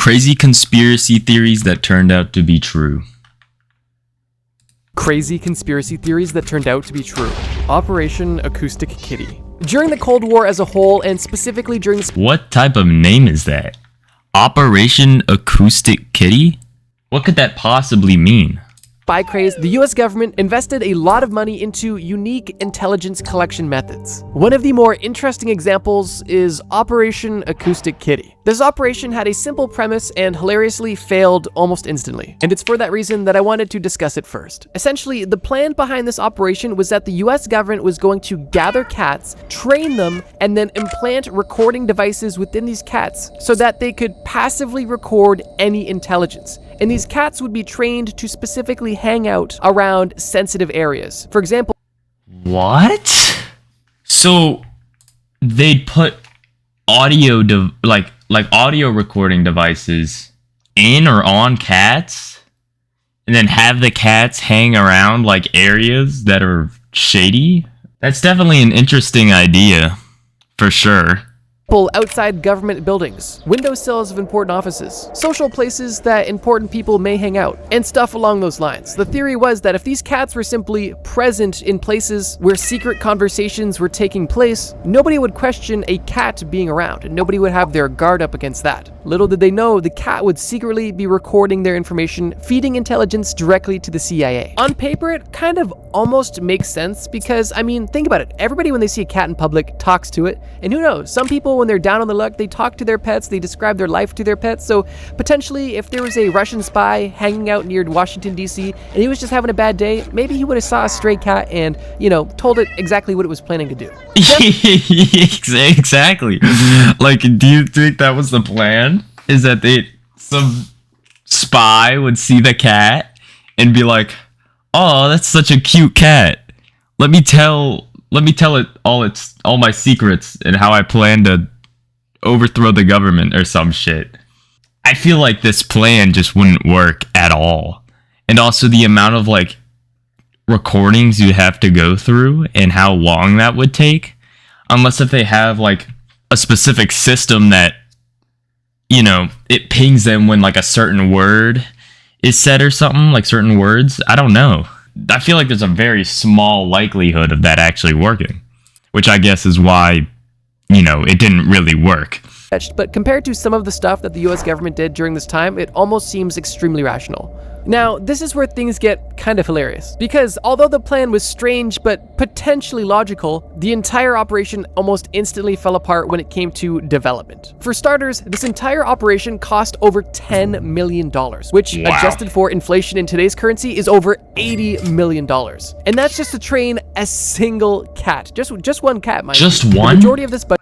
Crazy conspiracy theories that turned out to be true. Crazy conspiracy theories that turned out to be true. Operation Acoustic Kitty. During the Cold War as a whole, and specifically during the... What type of name is that? Operation Acoustic Kitty? What could that possibly mean? Spy craze, the US government invested a lot of money into unique intelligence collection methods. One of the more interesting examples is Operation Acoustic Kitty. This operation had a simple premise and hilariously failed almost instantly. And it's for that reason that I wanted to discuss it first. Essentially, the plan behind this operation was that the US government was going to gather cats, train them, and then implant recording devices within these cats so that they could passively record any intelligence. And these cats would be trained to specifically hang out around sensitive areas. For example... What? So they'd put audio audio recording devices in or on cats and then have the cats hang around like areas that are shady? That's definitely an interesting idea, for sure. Outside government buildings, windowsills of important offices, social places that important people may hang out, and stuff along those lines. The theory was that if these cats were simply present in places where secret conversations were taking place, nobody would question a cat being around, and nobody would have their guard up against that. Little did they know, the cat would secretly be recording their information, feeding intelligence directly to the CIA. On paper, it kind of almost makes sense because, I mean, think about it. Everybody when they see a cat in public talks to it, and who knows, some people when they're down on the luck, they talk to their pets, they describe their life to their pets, so potentially if there was a Russian spy hanging out near Washington, D.C., and he was just having a bad day, maybe he would have saw a stray cat and, you know, told it exactly what it was planning to do. Exactly. Like, do you think that was the plan? Is that some spy would see the cat and be like, "Oh, that's such a cute cat. Let me tell it all my secrets and how I plan to overthrow the government," or some shit. I feel like this plan just wouldn't work at all. And also the amount of like recordings you have to go through and how long that would take, unless if they have like a specific system that, you know, it pings them when like a certain word is said or something, like certain words. I don't know. I feel like there's a very small likelihood of that actually working, which I guess is why, you know, it didn't really work. But compared to some of the stuff that the US government did during this time, it almost seems extremely rational. Now, this is where things get kind of hilarious, because although the plan was strange but potentially logical, the entire operation almost instantly fell apart when it came to development. For starters, this entire operation cost over $10 million, which, wow, adjusted for inflation in today's currency, is over $80 million. And that's just to train a single cat. Just one cat, mind you. Just one? The majority of this budget...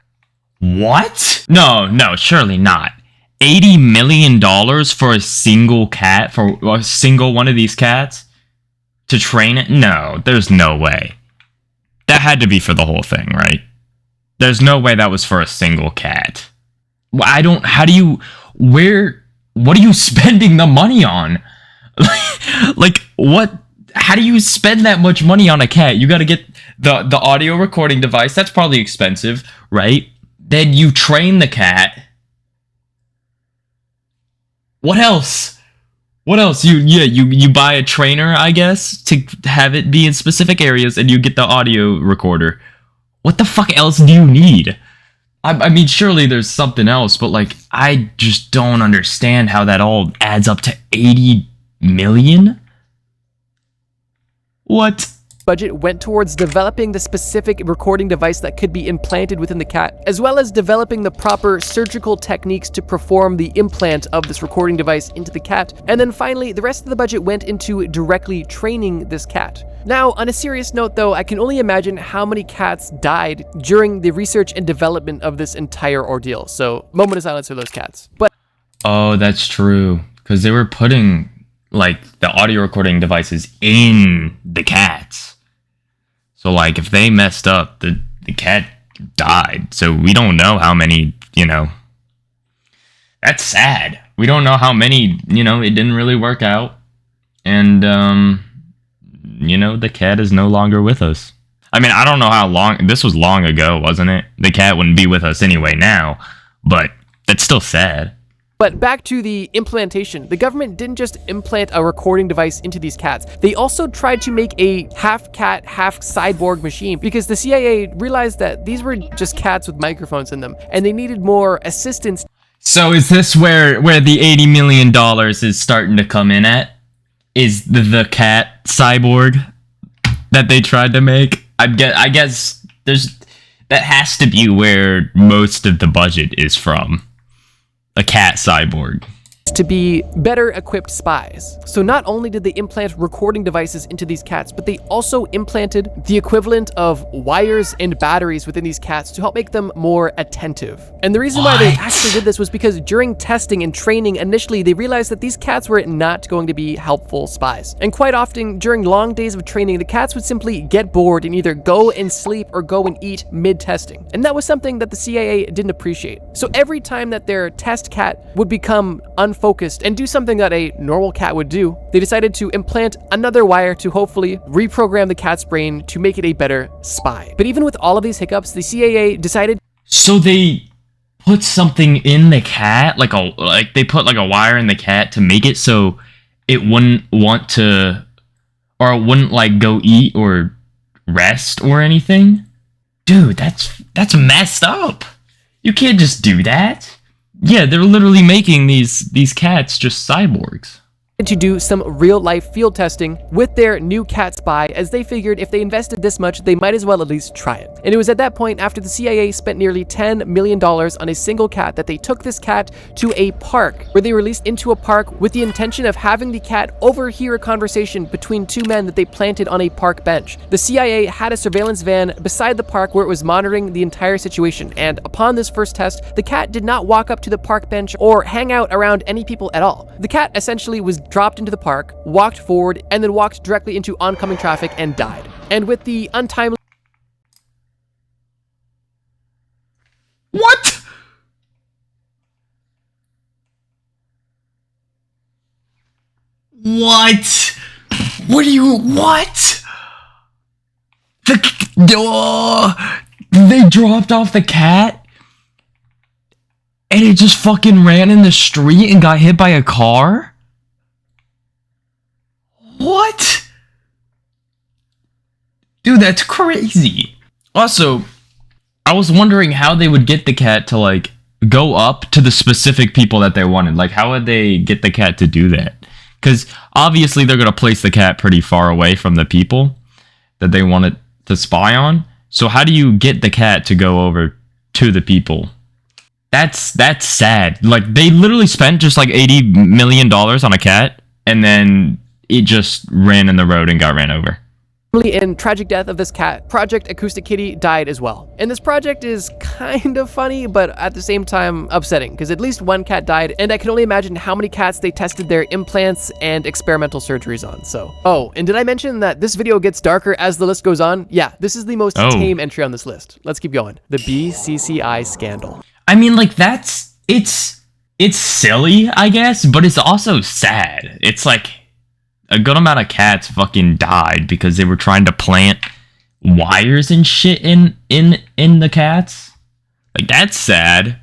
What? No, surely not. $80 million for a single cat, for a single one of these cats to train it? No, there's no way. That had to be for the whole thing, right? There's no way that was for a single cat. What are you spending the money on? How do you spend that much money on a cat? You gotta get the audio recording device, that's probably expensive, right? Then you train the cat. What else? You buy a trainer, I guess, to have it be in specific areas, and you get the audio recorder. What the fuck else do you need? I mean, surely there's something else, but like, I just don't understand how that all adds up to 80 million? What? Budget went towards developing the specific recording device that could be implanted within the cat, as well as developing the proper surgical techniques to perform the implant of this recording device into the cat. And then finally, the rest of the budget went into directly training this cat. Now, on a serious note though, I can only imagine how many cats died during the research and development of this entire ordeal. So, moment of silence for those cats. But oh, that's true. Because they were putting like the audio recording devices in the cats. So, like, if they messed up, the cat died. So we don't know how many, you know. That's sad. We don't know how many, you know, it didn't really work out. And, you know, the cat is no longer with us. I mean, I don't know how long. This was long ago, wasn't it? The cat wouldn't be with us anyway now. But that's still sad. But back to the implantation, the government didn't just implant a recording device into these cats. They also tried to make a half cat, half cyborg machine because the CIA realized that these were just cats with microphones in them and they needed more assistance. So is this where the $80 million is starting to come in at? Is the cat cyborg that they tried to make? I guess that has to be where most of the budget is from. A cat cyborg. To be better equipped spies. So not only did they implant recording devices into these cats, but they also implanted the equivalent of wires and batteries within these cats to help make them more attentive. And the reason why they actually did this was because during testing and training, initially they realized that these cats were not going to be helpful spies. And quite often during long days of training, the cats would simply get bored and either go and sleep or go and eat mid-testing. And that was something that the CIA didn't appreciate. So every time that their test cat would become unfocused and do something that a normal cat would do, they decided to implant another wire to hopefully reprogram the cat's brain to make it a better spy. But even with all of these hiccups, the CIA decided. So they put something in the cat, like they put like a wire in the cat to make it so it wouldn't want to, or it wouldn't like go eat or rest or anything. Dude, that's messed up. You can't just do that. Yeah, they're literally making these cats just cyborgs. To do some real-life field testing with their new cat spy, as they figured if they invested this much, they might as well at least try it. And it was at that point, after the CIA spent nearly $10 million on a single cat, that they took this cat to a park, where they released into a park with the intention of having the cat overhear a conversation between two men that they planted on a park bench. The CIA had a surveillance van beside the park where it was monitoring the entire situation, and upon this first test, the cat did not walk up to the park bench or hang out around any people at all. The cat essentially was dropped into the park, walked forward, and then walked directly into oncoming traffic and died. And with the untimely... What? What? What do you... What? They dropped off the cat? And it just fucking ran in the street and got hit by a car? What? Dude, that's crazy. Also, I was wondering how they would get the cat to, like, go up to the specific people that they wanted. Like, how would they get the cat to do that? Because obviously they're going to place the cat pretty far away from the people that they wanted to spy on. So how do you get the cat to go over to the people? That's sad. Like, they literally spent just like $80 million on a cat, and then it just ran in the road and got ran over. And tragic death of this cat, Project Acoustic Kitty, died as well. And this project is kind of funny, but at the same time upsetting, because at least one cat died, and I can only imagine how many cats they tested their implants and experimental surgeries on, so. Oh, and did I mention that this video gets darker as the list goes on? Yeah, this is the most tame entry on this list. Let's keep going. The BCCI scandal. I mean, like, it's silly, I guess, but it's also sad. It's like, a good amount of cats fucking died because they were trying to plant wires and shit in the cats. Like, that's sad.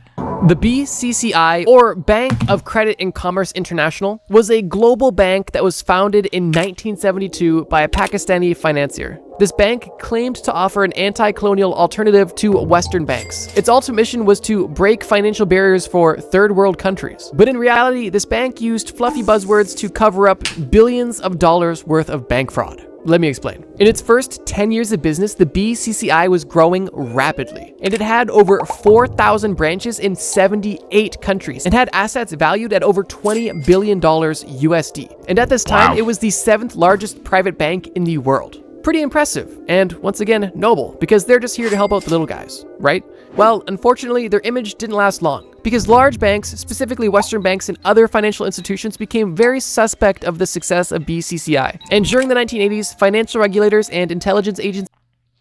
The BCCI, or Bank of Credit and Commerce International, was a global bank that was founded in 1972 by a Pakistani financier. This bank claimed to offer an anti-colonial alternative to Western banks. Its ultimate mission was to break financial barriers for third world countries. But in reality, this bank used fluffy buzzwords to cover up billions of dollars worth of bank fraud. Let me explain. In its first 10 years of business, the BCCI was growing rapidly, and it had over 4,000 branches in 78 countries and had assets valued at over $20 billion USD. And at this time, It was the 7th largest private bank in the world. Pretty impressive, and once again, noble, because they're just here to help out the little guys, right? Well, unfortunately, their image didn't last long, because large banks, specifically Western banks and other financial institutions, became very suspect of the success of BCCI. And during the 1980s, financial regulators and intelligence agents...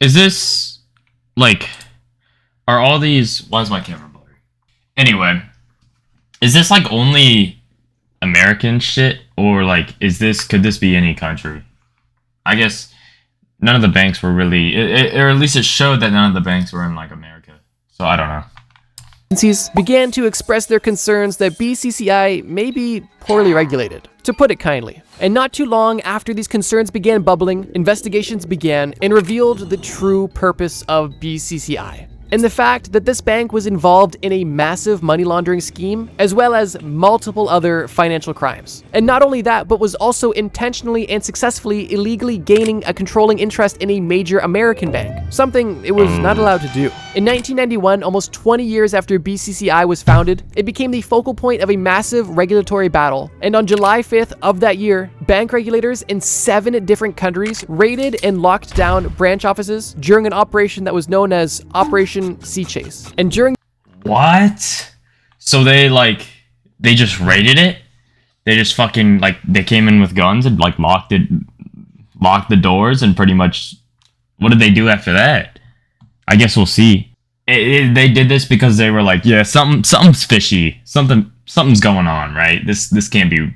Is this, like, are all these... Why is my camera blurry? Anyway, is this, like, only American shit? Or, like, could this be any country? I guess none of the banks were really... or at least it showed that none of the banks were in, like, America. So, I don't know. agencies began to express their concerns that BCCI may be poorly regulated, to put it kindly. And not too long after these concerns began bubbling, investigations began and revealed the true purpose of BCCI. And the fact that this bank was involved in a massive money laundering scheme, as well as multiple other financial crimes. And not only that, but was also intentionally and successfully illegally gaining a controlling interest in a major American bank, something it was not allowed to do. In 1991, almost 20 years after BCCI was founded, it became the focal point of a massive regulatory battle. And on July 5th of that year, bank regulators in 7 different countries raided and locked down branch offices during an operation that was known as Operation Sea Chase. And during What? So they just raided it? They just fucking they came in with guns and locked the doors and pretty much what did they do after that? I guess we'll see. They did this because they were like, yeah, something's fishy. Something's going on, right? This can't be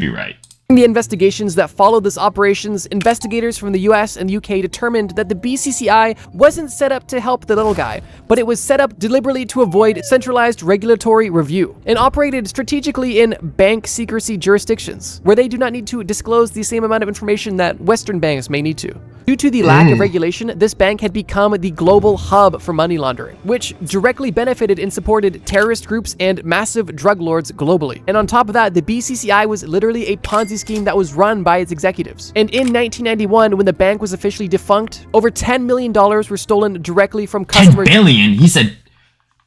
right. the investigations that followed this operations, investigators from the US and UK determined that the BCCI wasn't set up to help the little guy, but it was set up deliberately to avoid centralized regulatory review, and operated strategically in bank secrecy jurisdictions, where they do not need to disclose the same amount of information that Western banks may need to. Due to the lack of regulation, this bank had become the global hub for money laundering, which directly benefited and supported terrorist groups and massive drug lords globally. And on top of that, the BCCI was literally a Ponzi scheme that was run by its executives. And in 1991, when the bank was officially defunct, over $10 million were stolen directly from customers. 10 billion? He said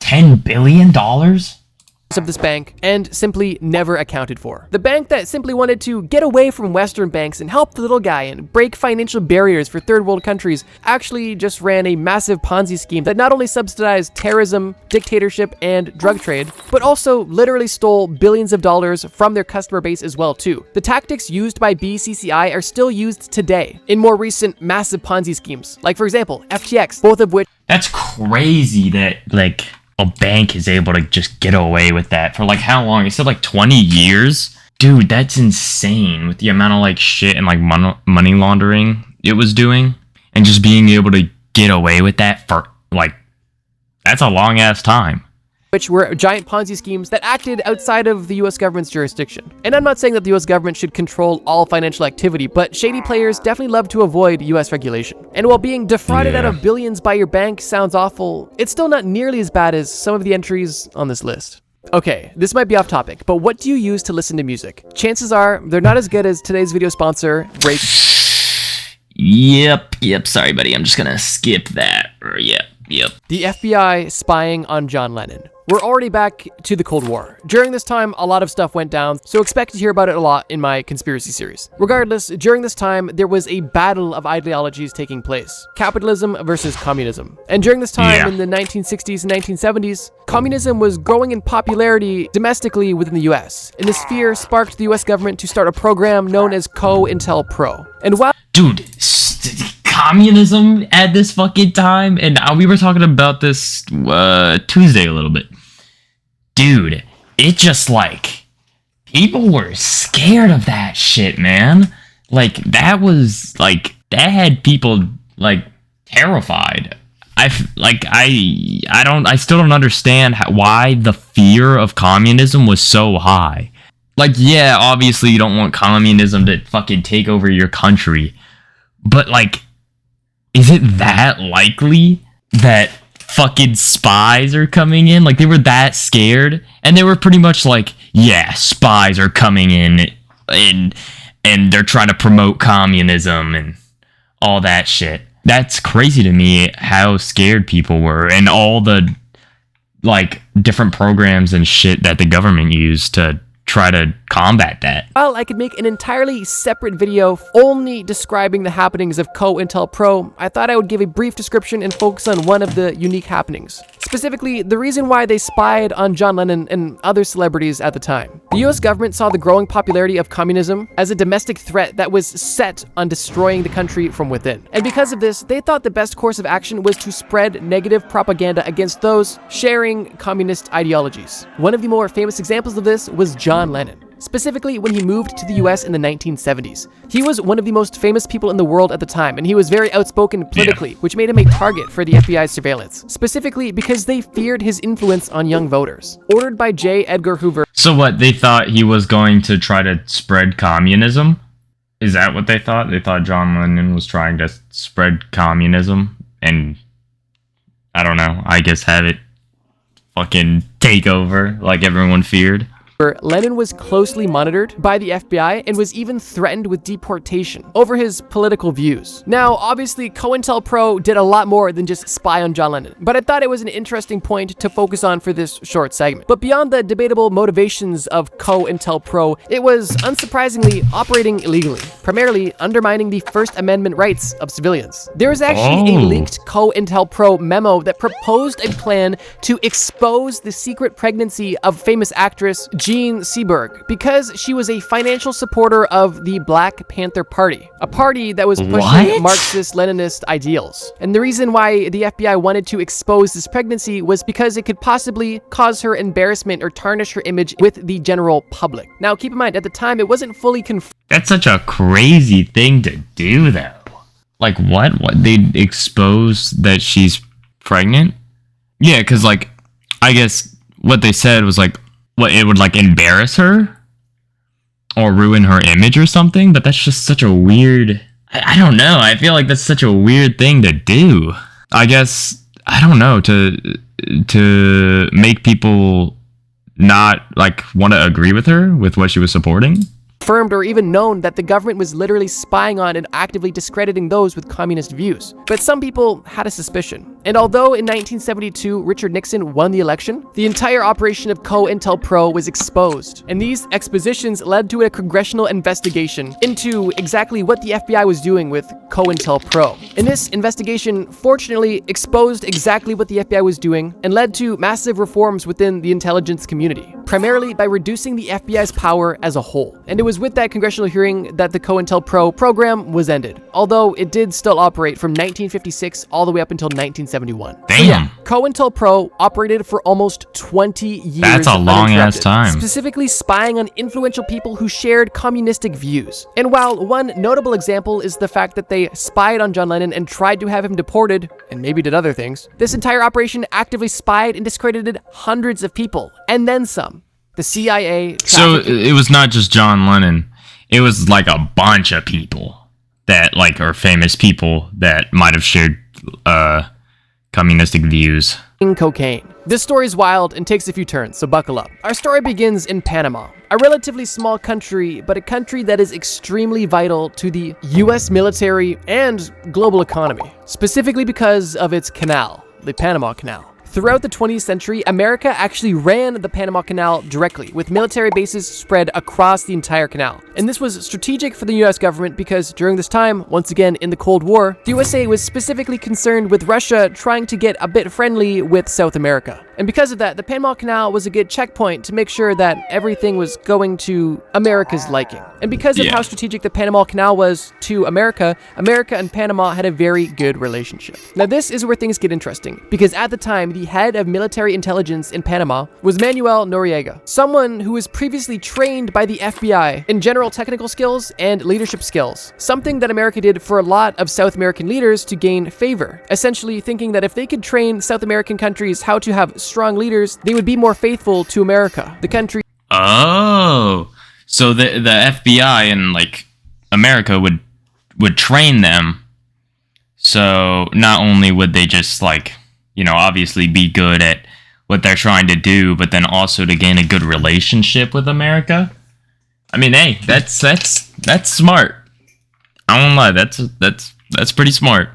$10 billion? Of this bank, and simply never accounted for. The bank that simply wanted to get away from Western banks and help the little guy and break financial barriers for third world countries actually just ran a massive Ponzi scheme that not only subsidized terrorism, dictatorship, and drug trade, but also literally stole billions of dollars from their customer base as well too. The tactics used by BCCI are still used today in more recent massive Ponzi schemes, like for example, FTX, both of which— That's crazy that a bank is able to just get away with that for how long? He said 20 years? Dude, that's insane with the amount of shit and money laundering it was doing, and just being able to get away with that for that's a long ass time. Which were giant Ponzi schemes that acted outside of the US government's jurisdiction. And I'm not saying that the US government should control all financial activity, but shady players definitely love to avoid US regulation. And while being defrauded out of billions by your bank sounds awful, it's still not nearly as bad as some of the entries on this list. Okay, this might be off topic, but what do you use to listen to music? Chances are they're not as good as today's video sponsor, Break. Yep, sorry buddy, I'm just gonna skip that. Yep. The FBI spying on John Lennon. We're already back to the Cold War. During this time, a lot of stuff went down, so expect to hear about it a lot in my conspiracy series. Regardless, during this time, there was a battle of ideologies taking place. Capitalism versus communism. And during this time, in the 1960s and 1970s, communism was growing in popularity domestically within the US. And this fear sparked the US government to start a program known as COINTELPRO. And while— Dude, communism at this fucking time, and we were talking about this Tuesday a little bit. Dude, it just people were scared of that shit, man. That was that had people terrified. I still don't understand why the fear of communism was so high. Yeah, obviously you don't want communism to fucking take over your country, but is it that likely that fucking spies are coming in? They were that scared, and they were pretty much yeah, spies are coming in and they're trying to promote communism and all that shit. That's crazy to me how scared people were, and all the different programs and shit that the government used to try to combat that. Well, I could make an entirely separate video only describing the happenings of COINTELPRO. I thought I would give a brief description and focus on one of the unique happenings. Specifically, the reason why they spied on John Lennon and other celebrities at the time. The US government saw the growing popularity of communism as a domestic threat that was set on destroying the country from within. And because of this, they thought the best course of action was to spread negative propaganda against those sharing communist ideologies. One of the more famous examples of this was John Lennon. specifically when he moved to the US in the 1970s. He was one of the most famous people in the world at the time, and he was very outspoken politically, which made him a target for the FBI's surveillance, specifically because they feared his influence on young voters. Ordered by J. Edgar Hoover. So what, they thought he was going to try to spread communism? Is that what they thought? They thought John Lennon was trying to spread communism and, I don't know, I guess have it fucking take over like everyone feared? Lennon was closely monitored by the FBI and was even threatened with deportation over his political views. Now, obviously, COINTELPRO did a lot more than just spy on John Lennon, but I thought it was an interesting point to focus on for this short segment. But beyond the debatable motivations of COINTELPRO, it was unsurprisingly operating illegally, primarily undermining the First Amendment rights of civilians. There was actually a leaked COINTELPRO memo that proposed a plan to expose the secret pregnancy of famous actress Jean Seberg because she was a financial supporter of the Black Panther Party, a party that was pushing Marxist-Leninist ideals. And the reason why the FBI wanted to expose this pregnancy was because it could possibly cause her embarrassment or tarnish her image with the general public. Now, keep in mind, at the time, it wasn't fully confirmed. That's such a crazy thing to do, though. Like, what? They'd expose that she's pregnant? Yeah, because, like, I guess what they said was, like, what, it would like embarrass her or ruin her image or something, but that's just such a weird, I don't know, I feel like that's such a weird thing to do. I guess, I don't know, to make people not like want to agree with her with what she was supporting. Confirmed or even known that the government was literally spying on and actively discrediting those with communist views. But some people had a suspicion. And although in 1972 Richard Nixon won the election, the entire operation of COINTELPRO was exposed. And these expositions led to a congressional investigation into exactly what the FBI was doing with COINTELPRO. And this investigation fortunately exposed exactly what the FBI was doing and led to massive reforms within the intelligence community, primarily by reducing the FBI's power as a whole. And it was with that congressional hearing that the COINTELPRO program was ended, although it did still operate from 1956 all the way up until 1971. Damn. So yeah, COINTELPRO operated for almost 20 years. That's a long ass time. Specifically spying on influential people who shared communistic views. And while one notable example is the fact that they spied on John Lennon and tried to have him deported, and maybe did other things, this entire operation actively spied and discredited hundreds of people, and then some. The CIA. So it was not just John Lennon. It was like a bunch of people that like are famous people that might have shared communistic views. Cocaine. This story's wild and takes a few turns, so buckle up. Our story begins in Panama, a relatively small country, but a country that is extremely vital to the US military and global economy, specifically because of its canal, the Panama Canal. Throughout the 20th century, America actually ran the Panama Canal directly, with military bases spread across the entire canal. And this was strategic for the US government because during this time, once again in the Cold War, the USA was specifically concerned with Russia trying to get a bit friendly with South America. And because of that, the Panama Canal was a good checkpoint to make sure that everything was going to America's liking. And because of how strategic the Panama Canal was to America, America and Panama had a very good relationship. Now this is where things get interesting, because at the time, the head of military intelligence in Panama was Manuel Noriega, someone who was previously trained by the FBI in general technical skills and leadership skills, something that America did for a lot of South American leaders to gain favor, essentially thinking that if they could train South American countries how to have strong leaders, they would be more faithful to America, the country. Oh, so the FBI and like America would train them, so not only would they just like, you know, obviously be good at what they're trying to do, but then also to gain a good relationship with America. I mean, hey, that's smart. I won't lie, that's pretty smart.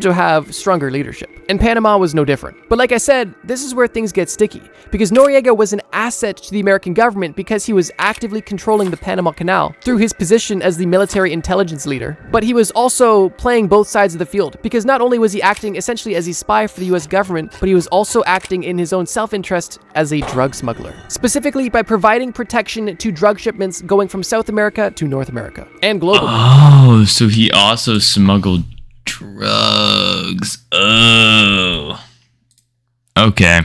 To have stronger leadership. And Panama was no different. But like I said, this is where things get sticky, because Noriega was an asset to the American government because he was actively controlling the Panama Canal through his position as the military intelligence leader. But he was also playing both sides of the field, because not only was he acting essentially as a spy for the US government, but he was also acting in his own self-interest as a drug smuggler, specifically by providing protection to drug shipments going from South America to North America and globally. Oh, so he also smuggled drugs. Oh. Okay.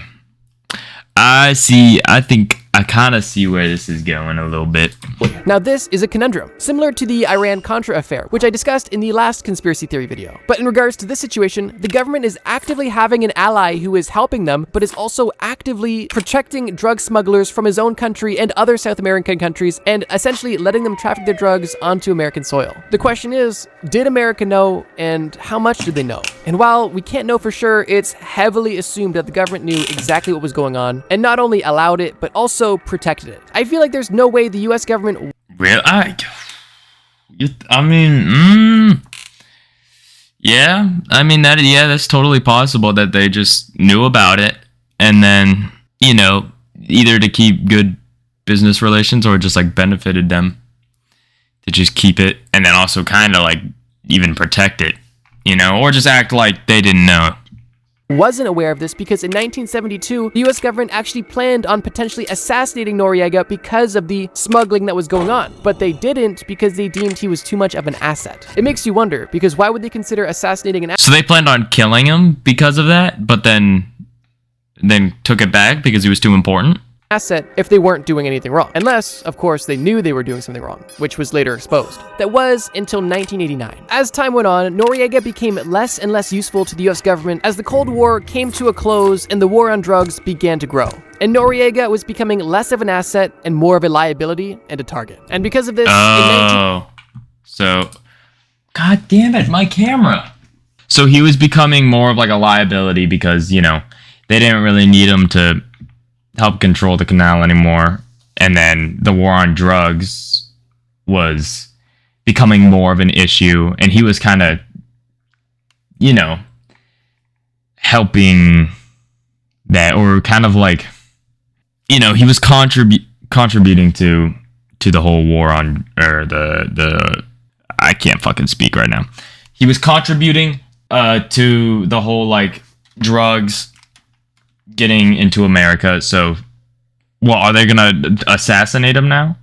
I see. I think I kind of see where this is going a little bit. Now this is a conundrum, similar to the Iran-Contra affair, which I discussed in the last conspiracy theory video. But in regards to this situation, the government is actively having an ally who is helping them, but is also actively protecting drug smugglers from his own country and other South American countries, and essentially letting them traffic their drugs onto American soil. The question is, did America know, and how much did they know? And while we can't know for sure, it's heavily assumed that the government knew exactly what was going on, and not only allowed it, but also protected it. I feel like there's no way the US government... Really? Yeah, I mean, that's totally possible that they just knew about it, and then, you know, either to keep good business relations or just, like, benefited them to just keep it, and then also kind of, like, even protect it, you know, or just act like they didn't know. Wasn't aware of this because in 1972, the US government actually planned on potentially assassinating Noriega because of the smuggling that was going on, but they didn't because they deemed he was too much of an asset. It makes you wonder, because why would they consider assassinating an asset? So they planned on killing him because of that, but then took it back because he was too important? Asset if they weren't doing anything wrong. Unless, of course, they knew they were doing something wrong, which was later exposed. That was until 1989. As time went on, Noriega became less and less useful to the US government as the Cold War came to a close and the war on drugs began to grow. And Noriega was becoming less of an asset and more of a liability and a target. And because of this, so, god damn it, my camera. So he was becoming more of like a liability because, you know, they didn't really need him to help control the canal anymore, and then the war on drugs was becoming more of an issue, and he was kind of, you know, helping that, or kind of like, you know, he was contributing to the whole war on, or the I can't fucking speak right now. He was contributing to the whole like drugs getting into America. So, well, are they gonna assassinate him now?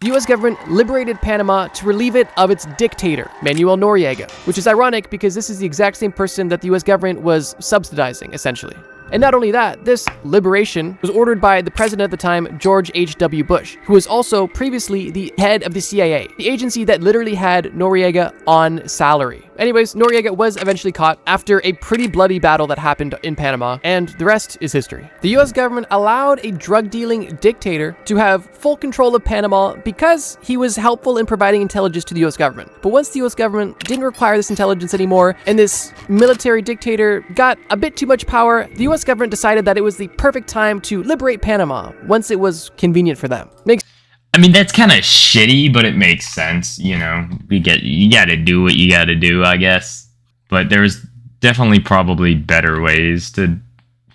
The US government liberated Panama to relieve it of its dictator, Manuel Noriega, which is ironic because this is the exact same person that the US government was subsidizing, essentially. And not only that, this liberation was ordered by the president at the time, George H.W. Bush, who was also previously the head of the CIA, the agency that literally had Noriega on salary. Anyways, Noriega was eventually caught after a pretty bloody battle that happened in Panama, and the rest is history. The US government allowed a drug-dealing dictator to have full control of Panama because he was helpful in providing intelligence to the US government. But once the US government didn't require this intelligence anymore, and this military dictator got a bit too much power, the US government decided that it was the perfect time to liberate Panama once it was convenient for them. I mean, that's kind of shitty, but it makes sense, you know. You gotta do what you gotta do, I guess. But there's definitely probably better ways to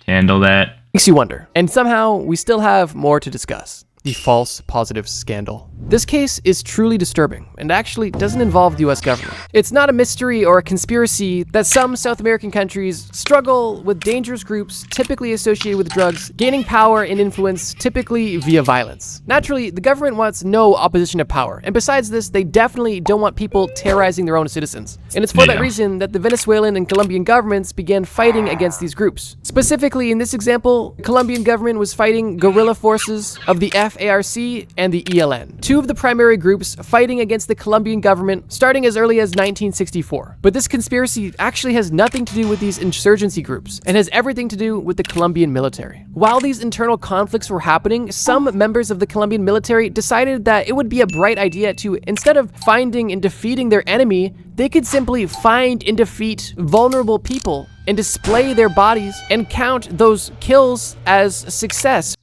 handle that. Makes you wonder. And somehow, we still have more to discuss. The false positives scandal. This case is truly disturbing and actually doesn't involve the US government. It's not a mystery or a conspiracy that some South American countries struggle with dangerous groups typically associated with drugs, gaining power and influence typically via violence. Naturally, the government wants no opposition to power, and besides this, they definitely don't want people terrorizing their own citizens. And it's for that reason that the Venezuelan and Colombian governments began fighting against these groups. Specifically, in this example, the Colombian government was fighting guerrilla forces of the FARC and the ELN, two of the primary groups fighting against the Colombian government starting as early as 1964. But this conspiracy actually has nothing to do with these insurgency groups and has everything to do with the Colombian military. While these internal conflicts were happening, some members of the Colombian military decided that it would be a bright idea to, instead of finding and defeating their enemy, they could simply find and defeat vulnerable people and display their bodies and count those kills as success.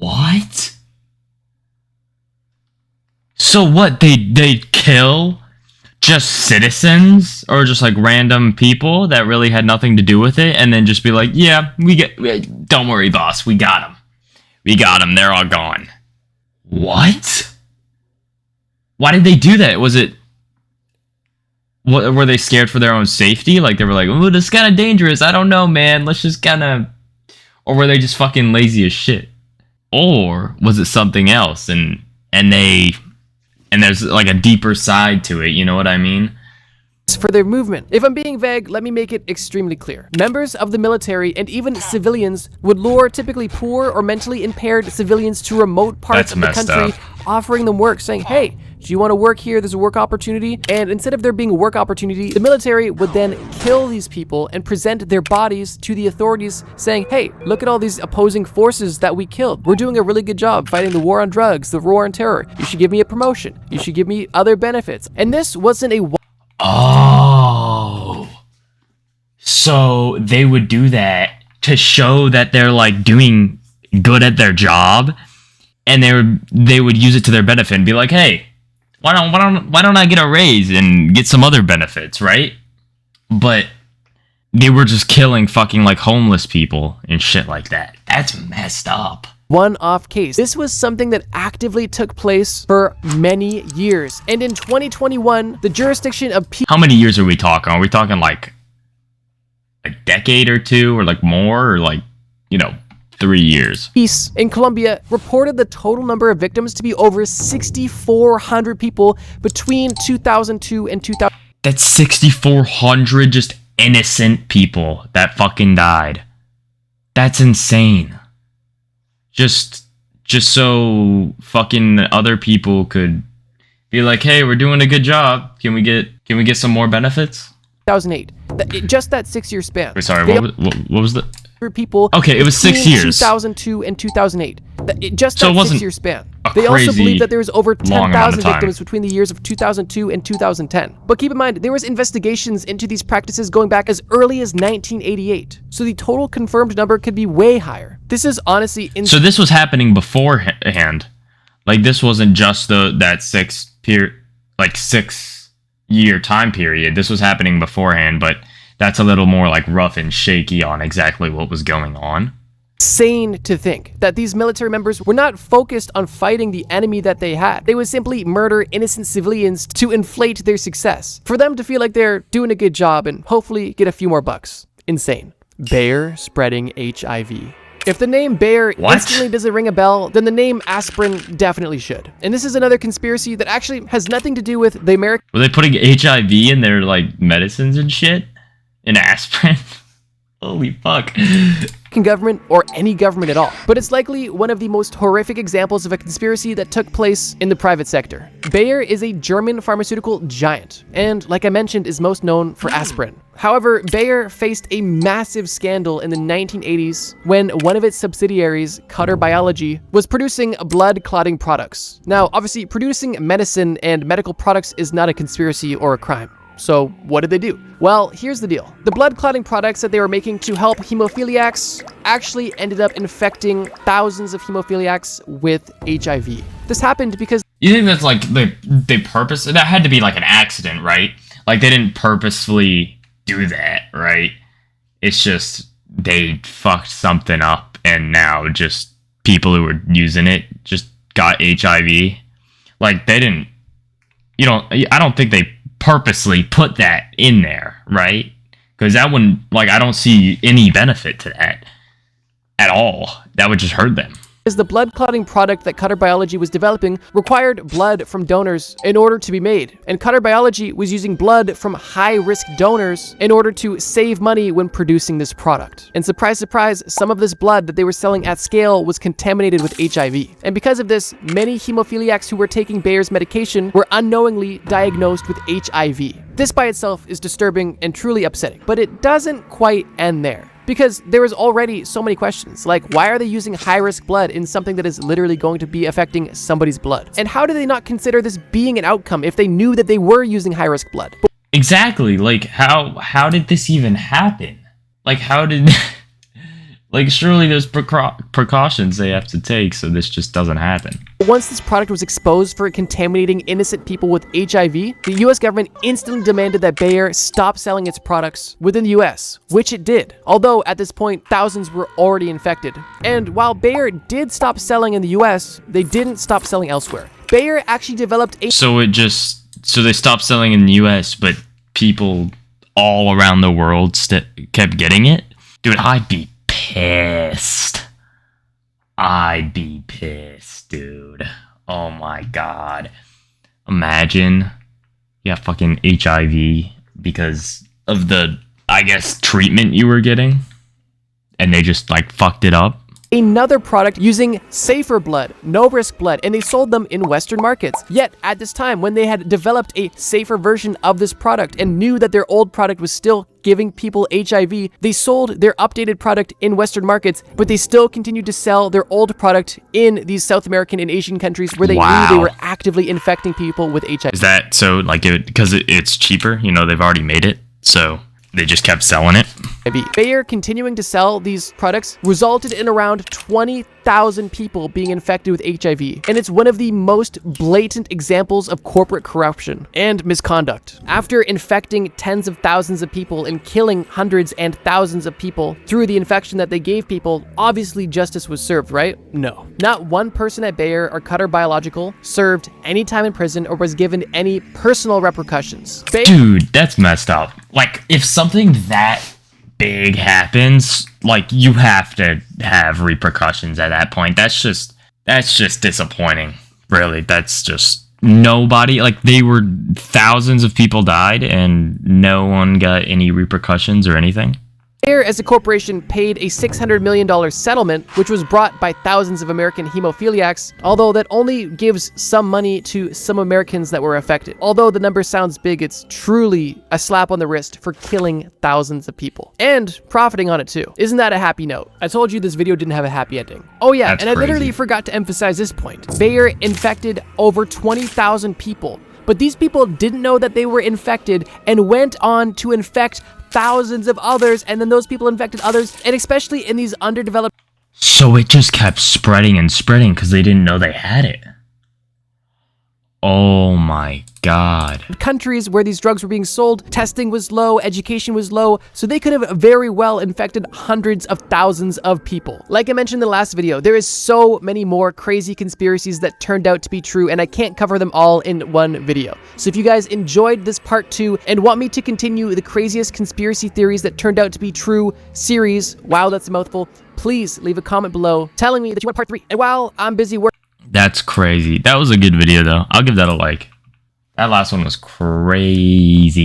What? So what, they kill just citizens or just like random people that really had nothing to do with it, and then just be like, yeah, don't worry, boss, we got them, they're all gone. What? Why did they do that? Were they scared for their own safety? Like they were like, oh, this is kind of dangerous, I don't know, man, let's just kind of... Or were they just fucking lazy as shit? Or was it something else, and there's like a deeper side to it, you know what I mean? for their movement. If I'm being vague, let me make it extremely clear. Members of the military and even civilians would lure typically poor or mentally impaired civilians to remote parts of the country, offering them work, saying, hey, do you want to work here? There's a work opportunity. And instead of there being a work opportunity, the military would then kill these people and present their bodies to the authorities saying, hey, look at all these opposing forces that we killed. We're doing a really good job fighting the war on drugs, the war on terror. You should give me a promotion. You should give me other benefits. And this wasn't a... Oh. So they would do that to show that they're like doing good at their job, and they would use it to their benefit and be like, hey, why don't I get a raise and get some other benefits, right? But they were just killing fucking like homeless people and shit like that. That's messed up. One-off case. This was something that actively took place for many years. And in 2021, the jurisdiction of How many years are we talking? Are we talking like a decade or two, or like more, or like, 3 years? Peace in Colombia reported the total number of victims to be over 6,400 people between 2002 and 2000. That's 6,400 just innocent people that fucking died. That's insane. Just so fucking other people could be like, hey, we're doing a good job. Can we get some more benefits? 2008. Just that 6-year span. Wait, sorry, what was the... people. Okay, it was 6 years. 2002 and 2008. Just so that it wasn't 6-year span. They also believe that there was over 10,000 victims between the years of 2002 and 2010. But keep in mind, there was investigations into these practices going back as early as 1988. So the total confirmed number could be way higher. This is honestly So this was happening beforehand. Like, this wasn't just that 6-year time period. This was happening beforehand, but that's a little more like rough and shaky on exactly what was going on. Insane to think that these military members were not focused on fighting the enemy that they had. They would simply murder innocent civilians to inflate their success, for them to feel like they're doing a good job and hopefully get a few more bucks. Insane. Bayer spreading HIV. If the name Bayer instantly doesn't ring a bell, then the name aspirin definitely should. And this is another conspiracy that actually has nothing to do with the American... Were they putting HIV in their like medicines and shit? In aspirin? Holy fuck. government or any government at all. But it's likely one of the most horrific examples of a conspiracy that took place in the private sector. Bayer is a German pharmaceutical giant, and like I mentioned, is most known for aspirin. However, Bayer faced a massive scandal in the 1980s when one of its subsidiaries, Cutter Biology, was producing blood clotting products. Now, obviously, producing medicine and medical products is not a conspiracy or a crime. So what did they do? Well, here's the deal. The blood clotting products that they were making to help hemophiliacs actually ended up infecting thousands of hemophiliacs with HIV. This happened because... You think that's like they purpose? That had to be like an accident, right? Like they didn't purposefully do that, right? It's just they fucked something up and now just people who were using it just got HIV. Like they didn't... I don't think they purposely put that in there, right? Because that wouldn't, like, I don't see any benefit to that at all. That would just hurt them. Because the blood clotting product that Cutter Biology was developing required blood from donors in order to be made. And Cutter Biology was using blood from high-risk donors in order to save money when producing this product. And surprise, surprise, some of this blood that they were selling at scale was contaminated with HIV. And because of this, many hemophiliacs who were taking Bayer's medication were unknowingly diagnosed with HIV. This by itself is disturbing and truly upsetting, but it doesn't quite end there. Because there was already so many questions, like why are they using high-risk blood in something that is literally going to be affecting somebody's blood? And how do they not consider this being an outcome if they knew that they were using high-risk blood? Exactly, like how did this even happen? Like how did... Like, surely there's precautions they have to take so this just doesn't happen. Once this product was exposed for contaminating innocent people with HIV, the US government instantly demanded that Bayer stop selling its products within the US, which it did. Although, at this point, thousands were already infected. And while Bayer did stop selling in the US, they didn't stop selling elsewhere. Bayer actually developed a... So they stopped selling in the US, but people all around the world kept getting it? Dude, I'd be pissed. I'd be pissed, dude. Oh my god. Imagine you have fucking HIV, because of the, I guess, treatment you were getting, and they just like fucked it up. Another product using safer blood, no risk blood, and they sold them in Western markets. Yet at this time, when they had developed a safer version of this product and knew that their old product was still giving people HIV, they sold their updated product in Western markets, but they still continued to sell their old product in these South American and Asian countries where they knew they were actively infecting people with HIV. Is that so, like, because it's cheaper, you know, they've already made it, so they just kept selling it? Bayer continuing to sell these products resulted in around 20,000 people being infected with HIV, and it's one of the most blatant examples of corporate corruption and misconduct. After infecting tens of thousands of people and killing hundreds and thousands of people through the infection that they gave people, obviously justice was served, right? No. Not one person at Bayer or Cutter Biological served any time in prison or was given any personal repercussions. Dude, that's messed up. Like, if something that big happens, like, you have to have repercussions at that point. That's just disappointing. Really, that's just nobody, like, they were, thousands of people died and no one got any repercussions or anything. Bayer, as a corporation, paid a $600 million settlement, which was brought by thousands of American hemophiliacs, although that only gives some money to some Americans that were affected. Although the number sounds big, it's truly a slap on the wrist for killing thousands of people and profiting on it too. Isn't that a happy note? I told you this video didn't have a happy ending. Oh yeah, That's and crazy. I literally forgot to emphasize this point. Bayer infected over 20,000 people, but these people didn't know that they were infected and went on to infect thousands of others, and then those people infected others, and especially in these underdeveloped... So it just kept spreading and spreading because they didn't know they had it. Oh my god. countries where these drugs were being sold, testing was low, education was low, so they could have very well infected hundreds of thousands of people. Like I mentioned in the last video, there is so many more crazy conspiracies that turned out to be true, and I can't cover them all in one video. So if you guys enjoyed this part 2 and want me to continue the craziest conspiracy theories that turned out to be true series, wow, that's a mouthful, please leave a comment below telling me that you want part 3. And while I'm busy working... That's crazy. That was a good video, though. I'll give that a like. That last one was crazy.